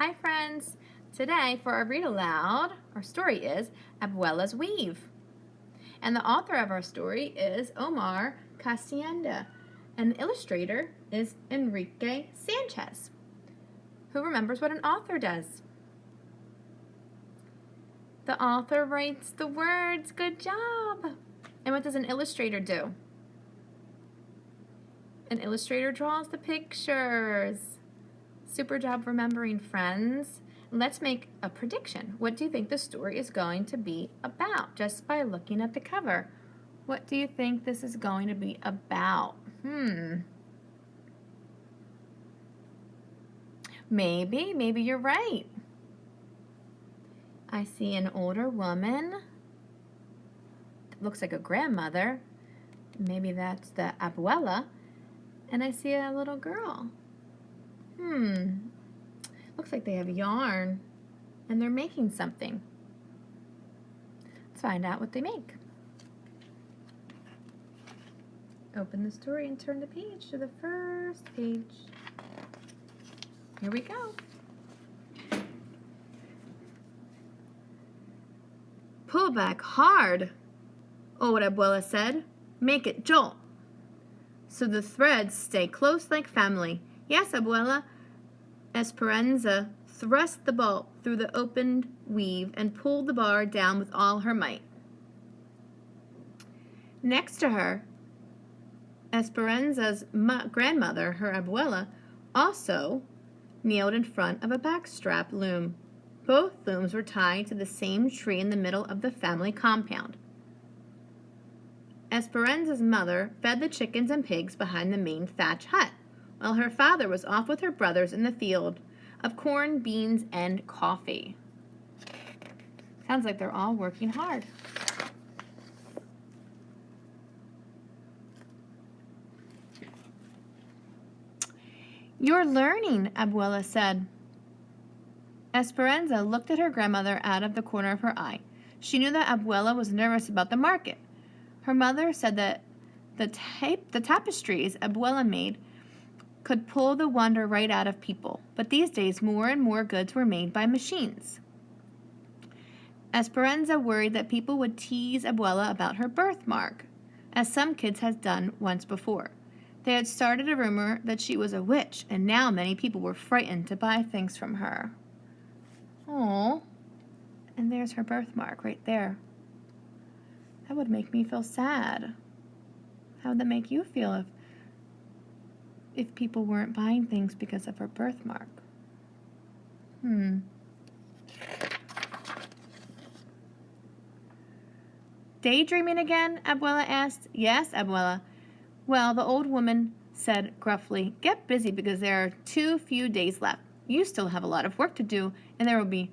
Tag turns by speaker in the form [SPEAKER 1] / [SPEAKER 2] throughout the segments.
[SPEAKER 1] Hi friends! Today for our read aloud, our story is Abuela's Weave. And the author of our story is Omar Castienda. And the illustrator is Enrique Sanchez. Who remembers what an author does? The author writes the words. Good job! And what does an illustrator do? An illustrator draws the pictures. Super job remembering, friends. Let's make a prediction. What do you think the story is going to be about just by looking at the cover? What do you think this is going to be about? Maybe you're right. I see an older woman. Looks like a grandmother. Maybe that's the abuela. And I see a little girl. Looks like they have yarn and they're making something. Let's find out what they make. Open the story and turn the page to the first page. Here we go. Pull back hard, old Abuela said. Make it jolt, so the threads stay close like family. Yes, Abuela. Esperanza thrust the bolt through the opened weave and pulled the bar down with all her might. Next to her, Esperanza's grandmother, her abuela, also kneeled in front of a backstrap loom. Both looms were tied to the same tree in the middle of the family compound. Esperanza's mother fed the chickens and pigs behind the main thatch hut, while her father was off with her brothers in the field of corn, beans, and coffee. Sounds like they're all working hard. You're learning, Abuela said. Esperanza looked at her grandmother out of the corner of her eye. She knew that Abuela was nervous about the market. Her mother said that the tapestries Abuela made could pull the wonder right out of people, but these days more and more goods were made by machines. Esperanza worried that people would tease Abuela about her birthmark, as some kids had done once before. They had started a rumor that she was a witch, and now many people were frightened to buy things from her. Oh, and there's her birthmark right there. That would make me feel sad. How would that make you feel if people weren't buying things because of her birthmark? Daydreaming again? Abuela asked. Yes, Abuela. Well, the old woman said gruffly, get busy because there are too few days left. You still have a lot of work to do, and there will be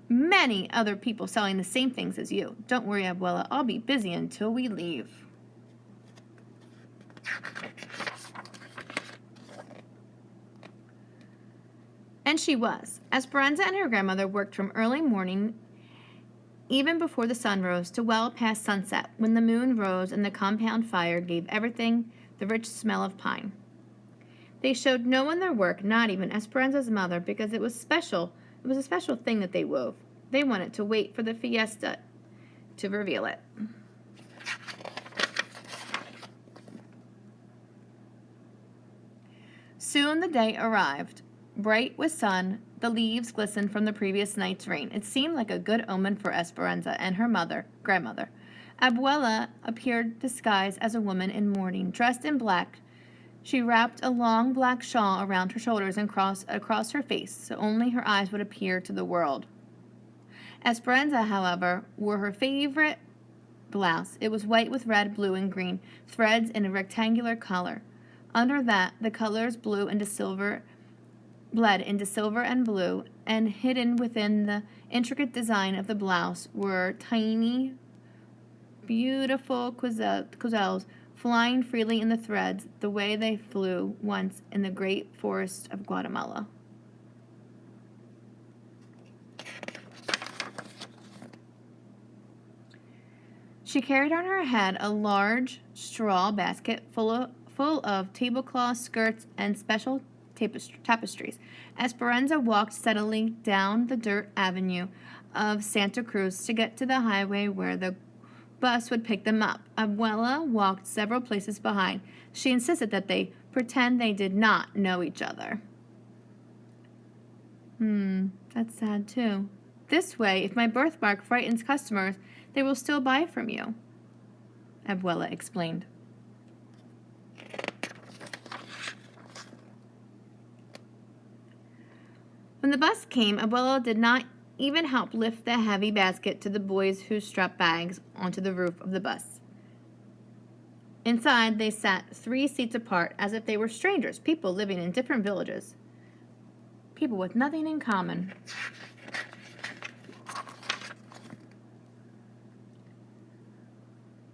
[SPEAKER 1] many other people selling the same things as you. Don't worry, Abuela. I'll be busy until we leave. And she was. Esperanza and her grandmother worked from early morning, even before the sun rose, to well past sunset, when the moon rose and the compound fire gave everything the rich smell of pine. They showed no one their work, not even Esperanza's mother, because it was special. It was a special thing that they wove. They wanted to wait for the fiesta to reveal it. Soon the day arrived. Bright with sun, the leaves glistened from the previous night's rain. It seemed like a good omen for Esperanza and her grandmother. Abuela appeared disguised as a woman in mourning, dressed in black. She wrapped a long black shawl around her shoulders and across her face, so only her eyes would appear to the world. Esperanza, however, wore her favorite blouse. It was white with red, blue, and green threads in a rectangular collar. Under that, the colors bled into silver and blue, and hidden within the intricate design of the blouse were tiny, beautiful quills flying freely in the threads the way they flew once in the great forest of Guatemala. She carried on her head a large straw basket full of tablecloth, skirts, and special tapestries. Esperanza walked steadily down the dirt avenue of Santa Cruz to get to the highway where the bus would pick them up. Abuela walked several places behind. She insisted that they pretend they did not know each other. That's sad too. This way, if my birthmark frightens customers, they will still buy from you, Abuela explained. When the bus came, Abuela did not even help lift the heavy basket to the boys who strapped bags onto the roof of the bus. Inside, they sat 3 seats apart as if they were strangers, people living in different villages, people with nothing in common.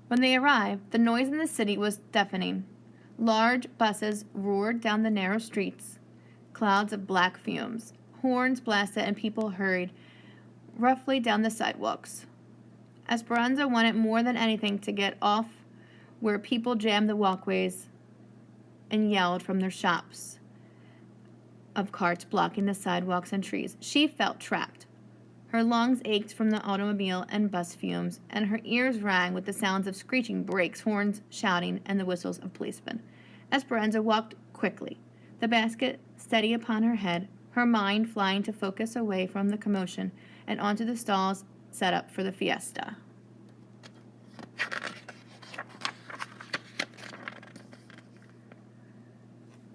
[SPEAKER 1] When they arrived, the noise in the city was deafening. Large buses roared down the narrow streets, clouds of black fumes. Horns blasted and people hurried roughly down the sidewalks. Esperanza wanted more than anything to get off where people jammed the walkways and yelled from their shops of carts blocking the sidewalks and trees. She felt trapped. Her lungs ached from the automobile and bus fumes, and her ears rang with the sounds of screeching brakes, horns shouting, and the whistles of policemen. Esperanza walked quickly, the basket steady upon her head, her mind flying to focus away from the commotion and onto the stalls set up for the fiesta.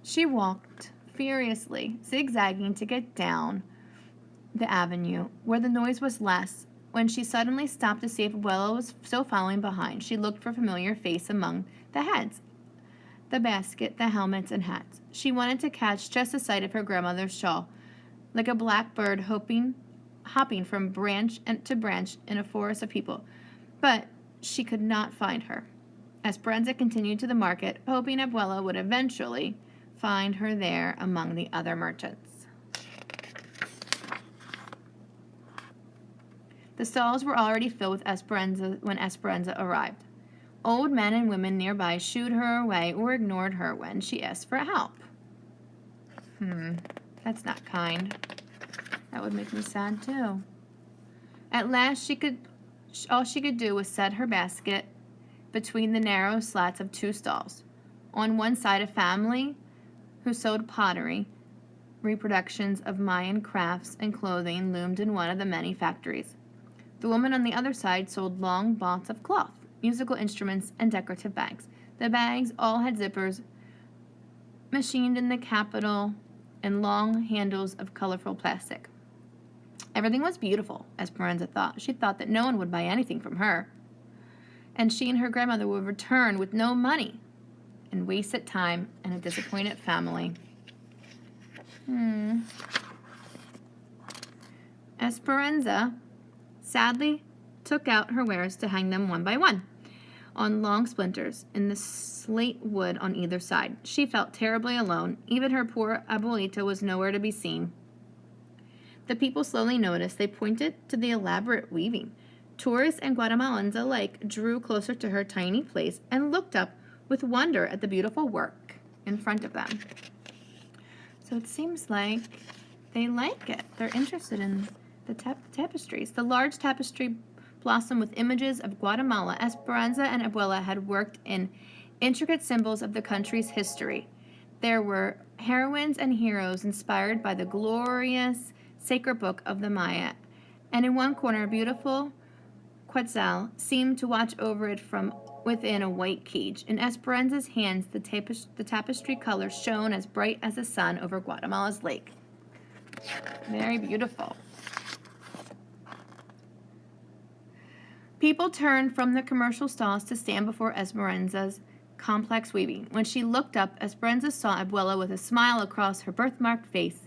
[SPEAKER 1] She walked furiously, zigzagging to get down the avenue where the noise was less, when she suddenly stopped to see if Abuela was still following behind. She looked for a familiar face among the heads, the basket, the helmets, and hats. She wanted to catch just the sight of her grandmother's shawl, like a black bird hopping from branch to branch in a forest of people. But she could not find her. Esperanza continued to the market, hoping Abuela would eventually find her there among the other merchants. The stalls were already filled with Esperanza when Esperanza arrived. Old men and women nearby shooed her away or ignored her when she asked for help. That's not kind. That would make me sad too. At last, all she could do was set her basket between the narrow slats of 2 stalls. On one side, a family who sold pottery, reproductions of Mayan crafts and clothing loomed in one of the many factories. The woman on the other side sold long baulks of cloth, musical instruments, and decorative bags. The bags all had zippers machined in the capital and long handles of colorful plastic. Everything was beautiful, Esperanza thought. She thought that no one would buy anything from her, and she and her grandmother would return with no money and wasted time and a disappointed family. Esperanza sadly took out her wares to hang them one by one on long splinters in the slate wood on either side. She felt terribly alone. Even her poor abuelita was nowhere to be seen. The people slowly noticed. They pointed to the elaborate weaving. Tourists and Guatemalans alike drew closer to her tiny place and looked up with wonder at the beautiful work in front of them. So it seems like they like it. They're interested in the tapestries. The large tapestry blossomed with images of Guatemala. Esperanza and Abuela had worked in intricate symbols of the country's history. There were heroines and heroes inspired by the glorious sacred book of the Maya, and in one corner a beautiful quetzal seemed to watch over it from within a white cage. In Esperanza's hands, the tapestry colors shone as bright as the sun over Guatemala's lake. Very beautiful. People turned from the commercial stalls to stand before Esperanza's complex weaving. When she looked up, Esperanza saw Abuela with a smile across her birthmarked face.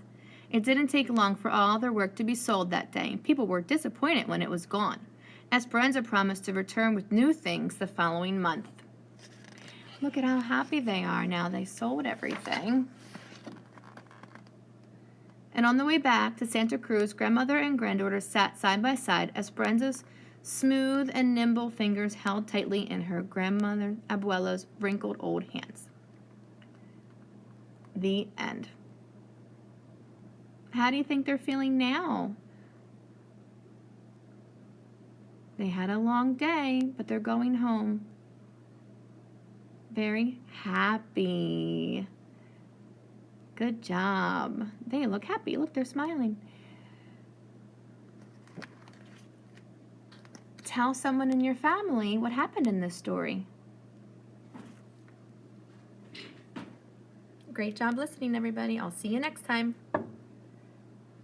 [SPEAKER 1] It didn't take long for all their work to be sold that day. People were disappointed when it was gone. Esperanza promised to return with new things the following month. Look at how happy they are now. They sold everything. And on the way back to Santa Cruz, grandmother and granddaughter sat side by side. Esperanza's smooth and nimble fingers held tightly in her grandmother Abuela's wrinkled old hands. The end. How do you think they're feeling now? They had a long day, but they're going home. Very happy. Good job. They look happy. Look, they're smiling. Tell someone in your family what happened in this story. Great job listening, everybody. I'll see you next time.